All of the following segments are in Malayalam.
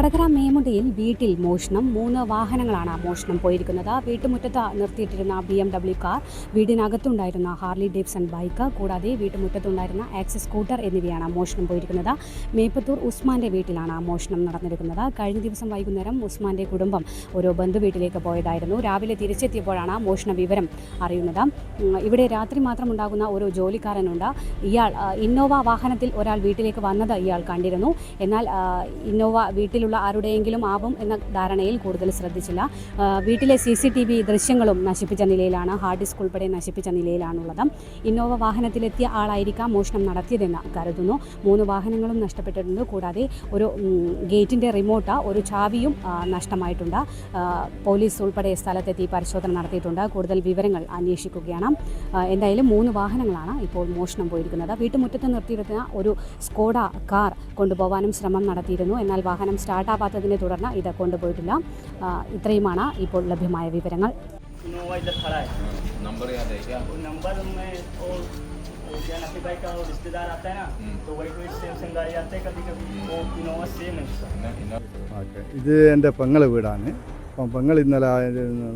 വടകര മേമുടിയിൽ വീട്ടിൽ മോഷണം. 3 വാഹനങ്ങളാണ് മോഷണം പോയിരിക്കുന്നത്. വീട്ടുമുറ്റത്ത് നിർത്തിയിട്ടിരുന്ന BMW കാർ, വീടിനകത്തുണ്ടായിരുന്ന ഹാർലി ഡേവിഡ്സൺ ബൈക്ക്, കൂടാതെ വീട്ടുമുറ്റത്തുണ്ടായിരുന്ന ആക്സസ് സ്കൂട്ടർ എന്നിവയാണ് മോഷണം പോയിരിക്കുന്നത്. മേപ്പത്തൂർ ഉസ്മാൻ്റെ വീട്ടിലാണ് മോഷണം നടന്നിരിക്കുന്നത്. കഴിഞ്ഞ ദിവസം വൈകുന്നേരം ഉസ്മാൻ്റെ കുടുംബം ഒരു ബന്ധുവീട്ടിലേക്ക് പോയതായിരുന്നു. രാവിലെ തിരിച്ചെത്തിയപ്പോഴാണ് മോഷണ വിവരം അറിയുന്നത്. ഇവിടെ രാത്രി മാത്രം ഉണ്ടാകുന്ന ഒരു ജോലിക്കാരനുണ്ട്. ഇയാൾ ഇന്നോവ വാഹനത്തിൽ ഒരാൾ വീട്ടിലേക്ക് വന്നത് ഇയാൾ കണ്ടിരുന്നു. എന്നാൽ ഇന്നോവ വീട്ടിലുള്ള ആരുടെയെങ്കിലും ആവും എന്ന ധാരണയിൽ കൂടുതൽ ശ്രദ്ധിച്ചില്ല. വീട്ടിലെ CCTV ദൃശ്യങ്ങളും നശിപ്പിച്ച നിലയിലാണ്. ഹാർഡ് ഡിസ്ക് ഉൾപ്പെടെ നശിപ്പിച്ച നിലയിലാണുള്ളത്. ഇന്നോവ വാഹനത്തിലെത്തിയ ആളായിരിക്കാം മോഷണം നടത്തിയതെന്ന് കരുതുന്നു. 3 വാഹനങ്ങളും നഷ്ടപ്പെട്ടിട്ടുണ്ട്. കൂടാതെ ഒരു ഗേറ്റിൻ്റെ റിമോട്ട്, ഒരു ചാവിയും നഷ്ടമായിട്ടുണ്ട്. പോലീസ് ഉൾപ്പെടെ സ്ഥലത്തെത്തി പരിശോധന നടത്തിയിട്ടുണ്ട്. കൂടുതൽ വിവരങ്ങൾ അന്വേഷിക്കുകയാണ്. എന്തായാലും 3 വാഹനങ്ങളാണ് ഇപ്പോൾ മോഷണം പോയിരിക്കുന്നത്. വീട്ടുമുറ്റത്ത് നിർത്തിയിരുന്ന ഒരു സ്കോഡ കാർ കൊണ്ടുപോകാനും ശ്രമം നടത്തിയിരുന്നു. എന്നാൽ വാഹനം സ്റ്റാർട്ടാവാത്തതിനെ തുടർന്ന് ഇത് കൊണ്ടുപോയിട്ടില്ല. ഇത്രയുമാണ് ഇപ്പോൾ ലഭ്യമായ വിവരങ്ങൾ. ഇത് എൻ്റെ പെങ്ങളെ വീടാണ്. അപ്പം പെങ്ങൾ ഇന്നലെ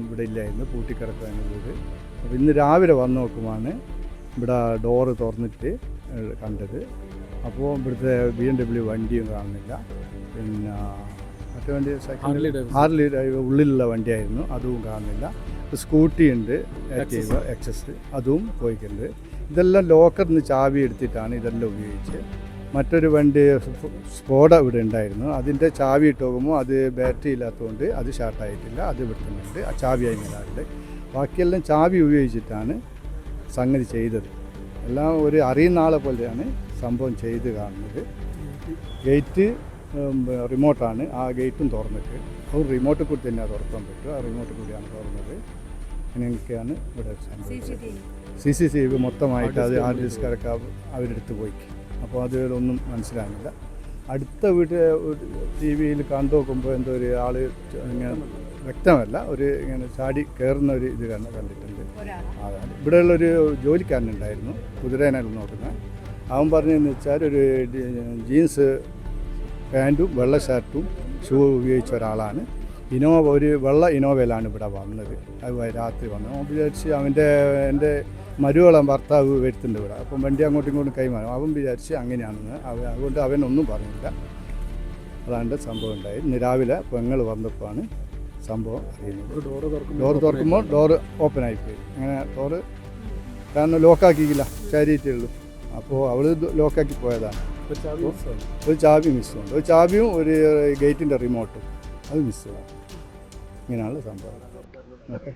ഇവിടെ ഇല്ലായിരുന്നു, പൂട്ടിക്കിടക്കാണ് വീട്. അപ്പോൾ ഇന്ന് രാവിലെ വന്ന് നോക്കുമ്പോൾ ഇവിടെ ഡോറ് തുറന്നിട്ട് കണ്ടത്. അപ്പോൾ ഇവിടുത്തെ BMW വണ്ടിയും കാണുന്നില്ല. പിന്നെ മറ്റു വണ്ടി ഹാർലി ഉള്ളിലുള്ള വണ്ടിയായിരുന്നു, അതും കാണുന്നില്ല. സ്കൂട്ടി ഉണ്ട്, ആക്റ്റീവ എക്സസ്, അതും പോയിട്ടുണ്ട്. ഇതെല്ലാം ലോക്കറിൽ നിന്ന് ചാവി എടുത്തിട്ടാണ് ഇതെല്ലാം ഉപയോഗിച്ച്. മറ്റൊരു വണ്ടി സ്കോഡ ഇവിടെ ഉണ്ടായിരുന്നു, അതിൻ്റെ ചാവി ഇട്ട് നോക്കുമ്പോൾ അത് ബാറ്ററി ഇല്ലാത്തതുകൊണ്ട് അത് ഷാർട്ടായിട്ടില്ല, അത് വിടുന്നുണ്ട്. ആ ചാവി അതിനുണ്ട്. ബാക്കിയെല്ലാം ചാവി ഉപയോഗിച്ചിട്ടാണ് സംഗതി ചെയ്തത്. എല്ലാം ഒരു അറിയുന്ന ആളെ പോലെയാണ് സംഭവം ചെയ്ത് കാണുന്നത്. ഗേറ്റ് റിമോട്ടാണ്, ആ ഗേറ്റും തുറന്നിട്ട് അത് റിമോട്ടിൽ കൂടി തന്നെയാണ് തുറക്കാൻ പറ്റുക. ആ റിമോട്ടിൽ കൂടിയാണ് തുറന്നത്. അങ്ങനെയൊക്കെയാണ് ഇവിടെ സംഭവിച്ചത്. CCTV മൊത്തമായിട്ട് അത് ഹാർഡ് ഡിസ്ക് അടക്കം അവരെടുത്ത് പോയി. അപ്പോൾ അതിലൊന്നും മനസ്സിലാകുന്നില്ല. അടുത്ത വീട്ടിൽ TV കണ്ടു നോക്കുമ്പോൾ എന്തോ ഒരു ആൾ ഇങ്ങനെ വ്യക്തമല്ല, ഒരു ഇങ്ങനെ ചാടി കയറുന്ന ഒരു ഇത് കണ്ടിട്ടുണ്ട്. അതാണ് ഇവിടെയുള്ളൊരു ജോലിക്കാരനുണ്ടായിരുന്നു, കുതിരേനെല്ലാം നോക്കുന്നത്. അവൻ പറഞ്ഞതെന്ന് വെച്ചാൽ ഒരു ജീൻസ് പാൻറ്റും വെള്ള ഷർട്ടും ഷൂ ഉപയോഗിച്ച ഒരാളാണ്. ഒരു വെള്ള ഇനോവയിലാണ് ഇവിടെ വന്നത്. അത് രാത്രി വന്നു. അവൻ വിചാരിച്ച് എൻ്റെ മരുവളം ഭർത്താവ് വരുത്തുന്നുണ്ട് ഇവിടെ, അപ്പം വണ്ടി അങ്ങോട്ടും ഇങ്ങോട്ടും കൈമാറും. അവൻ വിചാരിച്ച് അങ്ങനെയാണെന്ന്. അതുകൊണ്ട് അവനൊന്നും പറഞ്ഞില്ല. അതാണ് സംഭവം ഉണ്ടായി. ഇന്ന് രാവിലെ പെങ്ങൾ വന്നപ്പോഴാണ് സംഭവം അറിയുന്നത്. ഡോറ് തുറക്കുമ്പോൾ ഡോറ് ഓപ്പണായിപ്പോയി. അങ്ങനെ ഡോറ് കാരണം ലോക്കാക്കിയില്ല, ചാരിയിട്ടേ ഉള്ളൂ. അപ്പോൾ അവൾ ലോക്കാക്കി പോയതാണ്. ഒരു ചാവി മിസ്സുണ്ട്. ഒരു ചാവിയും ഒരു ഗേറ്റിൻ്റെ റിമോട്ടും അത് മിസ്സാണ്. ഇങ്ങനെയാണ് സംഭവം. ഓക്കെ.